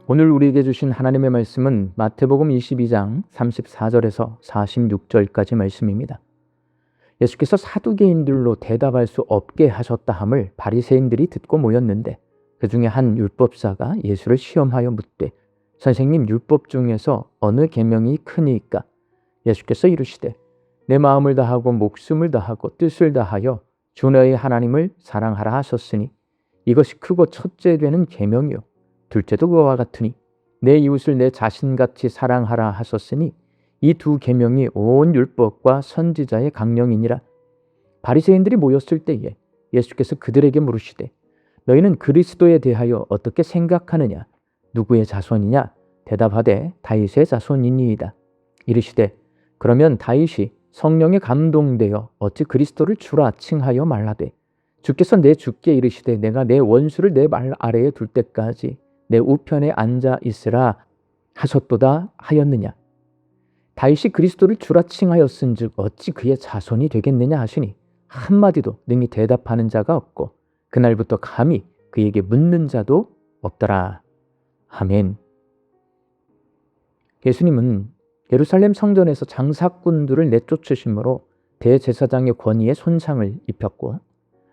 오늘 우리에게 주신 하나님의 말씀은 마태복음 22장 34절에서 46절까지 말씀입니다. 예수께서 사두개인들로 대답할 수 없게 하셨다 함을 바리새인들이 듣고 모였는데 그 중에 한 율법사가 예수를 시험하여 묻되 선생님, 율법 중에서 어느 계명이 크니이까? 예수께서 이르시되 내 마음을 다하고 목숨을 다하고 뜻을 다하여 주 너의 하나님을 사랑하라 하셨으니 이것이 크고 첫째 되는 계명이요 둘째도 그와 같으니 내 이웃을 내 자신같이 사랑하라 하셨으니 이 두 계명이 온 율법과 선지자의 강령이니라. 바리새인들이 모였을 때에 예수께서 그들에게 물으시되 너희는 그리스도에 대하여 어떻게 생각하느냐? 누구의 자손이냐? 대답하되 다윗의 자손이니이다. 이르시되 그러면 다윗이 성령에 감동되어 어찌 그리스도를 주라 칭하여 말하되 주께서 내 주께 이르시되 내가 내 원수를 내 발 아래에 둘 때까지 내 우편에 앉아 있으라 하셨도다 하였느냐? 다윗이 그리스도를 주라 칭하였은즉 어찌 그의 자손이 되겠느냐 하시니 한마디도 능히 대답하는 자가 없고 그날부터 감히 그에게 묻는 자도 없더라. 아멘. 예수님은 예루살렘 성전에서 장사꾼들을 내쫓으심으로 대제사장의 권위에 손상을 입혔고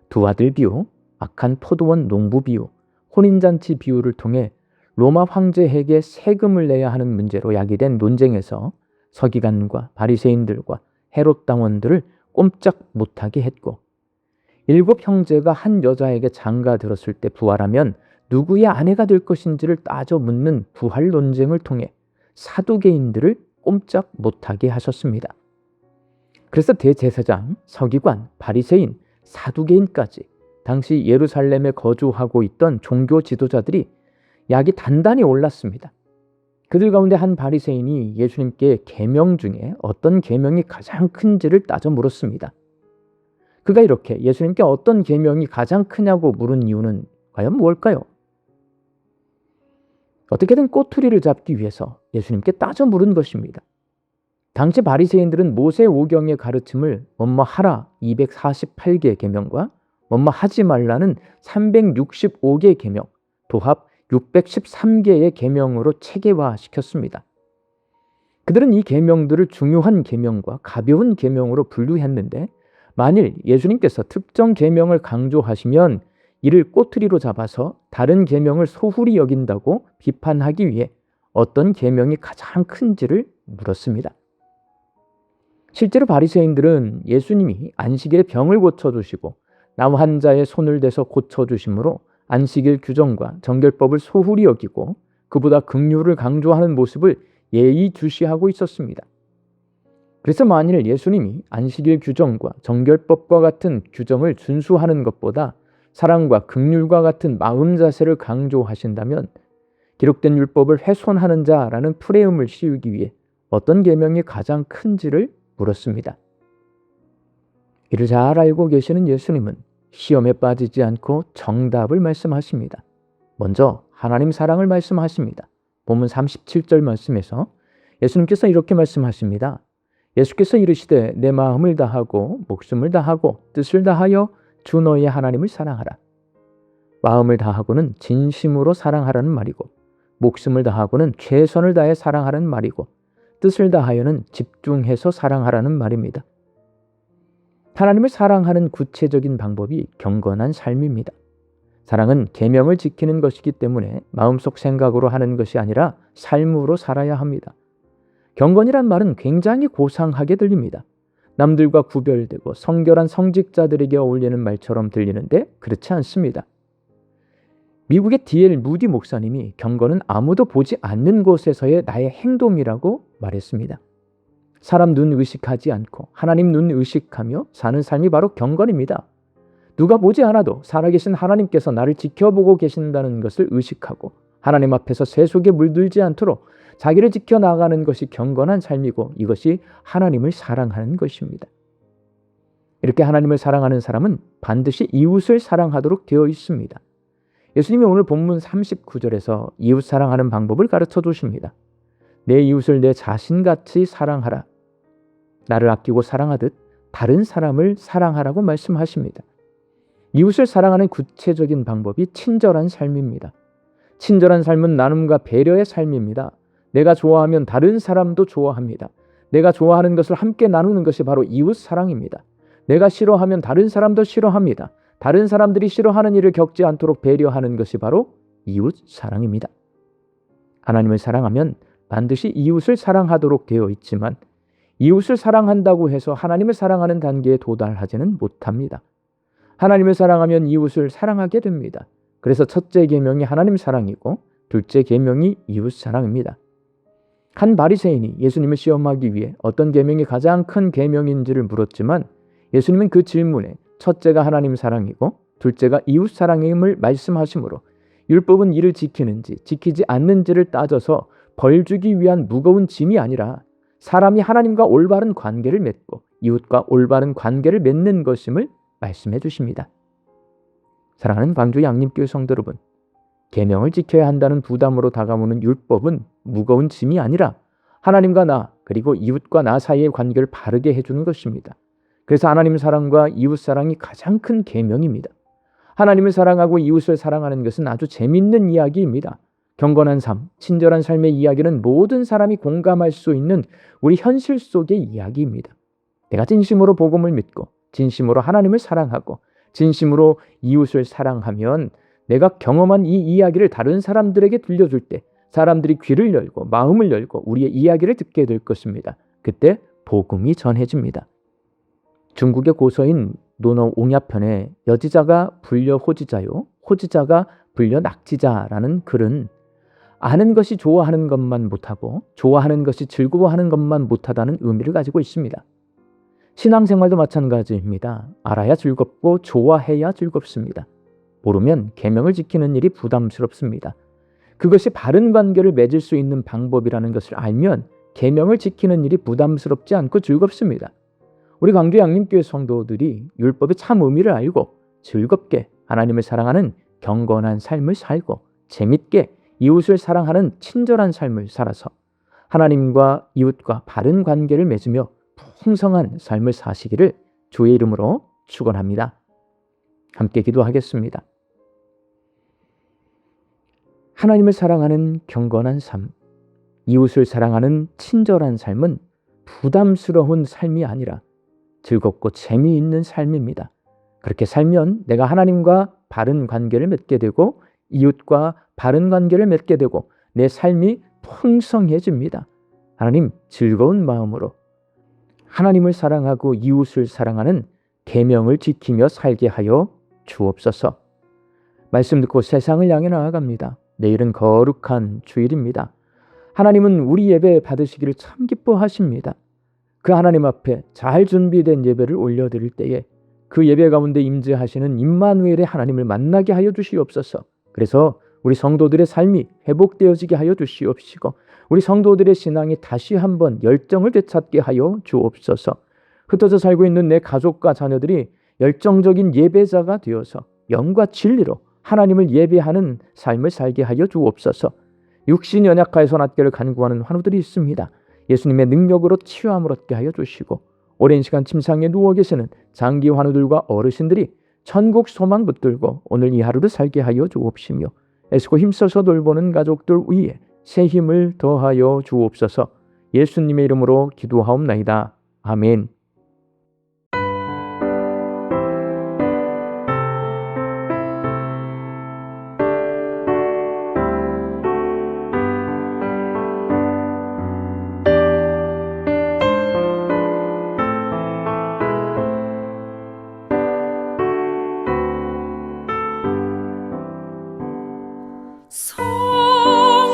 두 아들 비유, 악한 포도원 농부 비유, 혼인잔치 비유를 통해 로마 황제에게 세금을 내야 하는 문제로 야기된 논쟁에서 서기관과 바리새인들과 헤롯 당원들을 꼼짝 못하게 했고 7 형제가 한 여자에게 장가 들었을 때 부활하면 누구의 아내가 될 것인지를 따져 묻는 부활 논쟁을 통해 사두개인들을 꼼짝 못하게 하셨습니다. 그래서 대제사장, 서기관, 바리새인, 사두개인까지 당시 예루살렘에 거주하고 있던 종교 지도자들이 약이 단단히 올랐습니다. 그들 가운데 한 바리새인이 예수님께 계명 중에 어떤 계명이 가장 큰지를 따져 물었습니다. 그가 이렇게 예수님께 어떤 계명이 가장 크냐고 물은 이유는 과연 무엇일까요? 어떻게든 꼬투리를 잡기 위해서 예수님께 따져 물은 것입니다. 당시 바리새인들은 모세 오경의 가르침을 뭐뭐 하라 248개 계명과 뭐뭐 하지 말라는 365개 계명, 도합 613개의 계명으로 체계화시켰습니다. 그들은 이 계명들을 중요한 계명과 가벼운 계명으로 분류했는데 만일 예수님께서 특정 계명을 강조하시면 이를 꼬투리로 잡아서 다른 계명을 소홀히 여긴다고 비판하기 위해 어떤 계명이 가장 큰지를 물었습니다. 실제로 바리새인들은 예수님이 안식일에 병을 고쳐주시고 남 환자의 손을 대서 고쳐주심으로 안식일 규정과 정결법을 소홀히 여기고 그보다 긍휼을 강조하는 모습을 예의주시하고 있었습니다. 그래서 만일 예수님이 안식일 규정과 정결법과 같은 규정을 준수하는 것보다 사랑과 긍휼과 같은 마음 자세를 강조하신다면 기록된 율법을 훼손하는 자라는 프레임을 씌우기 위해 어떤 계명이 가장 큰지를 물었습니다. 이를 잘 알고 계시는 예수님은 시험에 빠지지 않고 정답을 말씀하십니다. 먼저 하나님 사랑을 말씀하십니다. 본문 37절 말씀에서 예수님께서 이렇게 말씀하십니다. 예수께서 이르시되 내 마음을 다하고 목숨을 다하고 뜻을 다하여 주 너의 하나님을 사랑하라. 마음을 다하고는 진심으로 사랑하라는 말이고 목숨을 다하고는 최선을 다해 사랑하라는 말이고 뜻을 다하여는 집중해서 사랑하라는 말입니다. 하나님을 사랑하는 구체적인 방법이 경건한 삶입니다. 사랑은 계명을 지키는 것이기 때문에 마음속 생각으로 하는 것이 아니라 삶으로 살아야 합니다. 경건이란 말은 굉장히 고상하게 들립니다. 남들과 구별되고 성결한 성직자들에게 어울리는 말처럼 들리는데 그렇지 않습니다. 미국의 D.L. 무디 목사님이 경건은 아무도 보지 않는 곳에서의 나의 행동이라고 말했습니다. 사람 눈 의식하지 않고 하나님 눈 의식하며 사는 삶이 바로 경건입니다. 누가 보지 않아도 살아계신 하나님께서 나를 지켜보고 계신다는 것을 의식하고 하나님 앞에서 세속에 물들지 않도록 자기를 지켜나가는 것이 경건한 삶이고 이것이 하나님을 사랑하는 것입니다. 이렇게 하나님을 사랑하는 사람은 반드시 이웃을 사랑하도록 되어 있습니다. 예수님이 오늘 본문 39절에서 이웃 사랑하는 방법을 가르쳐 주십니다. 내 이웃을 내 자신같이 사랑하라. 나를 아끼고 사랑하듯 다른 사람을 사랑하라고 말씀하십니다. 이웃을 사랑하는 구체적인 방법이 친절한 삶입니다. 친절한 삶은 나눔과 배려의 삶입니다. 내가 좋아하면 다른 사람도 좋아합니다. 내가 좋아하는 것을 함께 나누는 것이 바로 이웃 사랑입니다. 내가 싫어하면 다른 사람도 싫어합니다. 다른 사람들이 싫어하는 일을 겪지 않도록 배려하는 것이 바로 이웃 사랑입니다. 하나님을 사랑하면 반드시 이웃을 사랑하도록 되어 있지만 이웃을 사랑한다고 해서 하나님을 사랑하는 단계에 도달하지는 못합니다. 하나님을 사랑하면 이웃을 사랑하게 됩니다. 그래서 첫째 계명이 하나님 사랑이고 둘째 계명이 이웃 사랑입니다. 한 바리새인이 예수님을 시험하기 위해 어떤 계명이 가장 큰 계명인지를 물었지만 예수님은 그 질문에 첫째가 하나님 사랑이고 둘째가 이웃 사랑임을 말씀하시므로 율법은 이를 지키는지 지키지 않는지를 따져서 벌 주기 위한 무거운 짐이 아니라 사람이 하나님과 올바른 관계를 맺고 이웃과 올바른 관계를 맺는 것임을 말씀해 주십니다. 사랑하는 광주 양림교회 성도 여러분, 계명을 지켜야 한다는 부담으로 다가오는 율법은 무거운 짐이 아니라 하나님과 나 그리고 이웃과 나 사이의 관계를 바르게 해주는 것입니다. 그래서 하나님 사랑과 이웃 사랑이 가장 큰 계명입니다. 하나님을 사랑하고 이웃을 사랑하는 것은 아주 재밌는 이야기입니다. 경건한 삶, 친절한 삶의 이야기는 모든 사람이 공감할 수 있는 우리 현실 속의 이야기입니다. 내가 진심으로 복음을 믿고 진심으로 하나님을 사랑하고 진심으로 이웃을 사랑하면 내가 경험한 이 이야기를 다른 사람들에게 들려줄 때 사람들이 귀를 열고 마음을 열고 우리의 이야기를 듣게 될 것입니다. 그때 복음이 전해집니다. 중국의 고서인 논어옹야편에 여지자가 불려 호지자요 호지자가 불려 낙지자라는 글은 아는 것이 좋아하는 것만 못하고 좋아하는 것이 즐거워하는 것만 못하다는 의미를 가지고 있습니다. 신앙생활도 마찬가지입니다. 알아야 즐겁고 좋아해야 즐겁습니다. 모르면 계명을 지키는 일이 부담스럽습니다. 그것이 바른 관계를 맺을 수 있는 방법이라는 것을 알면 계명을 지키는 일이 부담스럽지 않고 즐겁습니다. 우리 광주 양림교회 성도들이 율법의 참 의미를 알고 즐겁게 하나님을 사랑하는 경건한 삶을 살고 재밌게 이웃을 사랑하는 친절한 삶을 살아서 하나님과 이웃과 바른 관계를 맺으며 풍성한 삶을 사시기를 주의 이름으로 축원합니다. 함께 기도하겠습니다. 하나님을 사랑하는 경건한 삶, 이웃을 사랑하는 친절한 삶은 부담스러운 삶이 아니라 즐겁고 재미있는 삶입니다. 그렇게 살면 내가 하나님과 바른 관계를 맺게 되고 이웃과 바른 관계를 맺게 되고 내 삶이 풍성해집니다. 하나님, 즐거운 마음으로 하나님을 사랑하고 이웃을 사랑하는 계명을 지키며 살게 하여 주옵소서. 말씀 듣고 세상을 향해 나아갑니다. 내일은 거룩한 주일입니다. 하나님은 우리 예배 받으시기를 참 기뻐하십니다. 그 하나님 앞에 잘 준비된 예배를 올려드릴 때에 그 예배 가운데 임재하시는 임마누엘의 하나님을 만나게 하여 주시옵소서. 그래서 우리 성도들의 삶이 회복되어지게 하여 주시옵시고 우리 성도들의 신앙이 다시 한번 열정을 되찾게 하여 주옵소서. 흩어져 살고 있는 내 가족과 자녀들이 열정적인 예배자가 되어서 영과 진리로 하나님을 예배하는 삶을 살게 하여 주옵소서. 육신 연약하여서 낫기를 간구하는 환우들이 있습니다. 예수님의 능력으로 치유함을 얻게 하여 주시고 오랜 시간 침상에 누워 계시는 장기 환우들과 어르신들이 천국 소망 붙들고 오늘 이 하루를 살게 하여 주옵시며 애쓰고 힘써서 돌보는 가족들 위에 새 힘을 더하여 주옵소서. 예수님의 이름으로 기도하옵나이다. 아멘.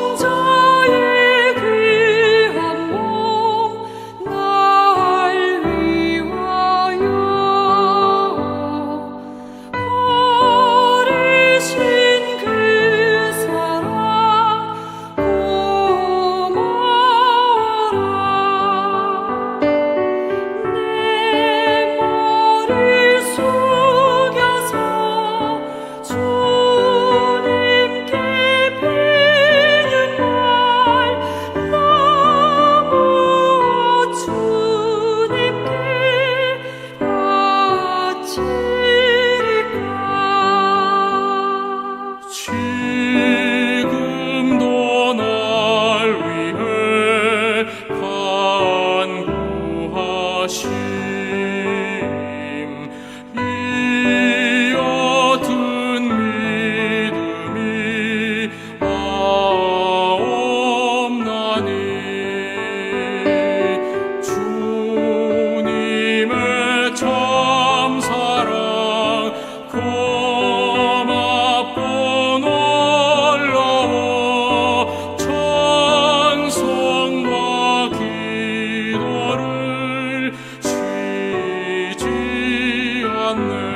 성자의 귀한 몸 날 않네.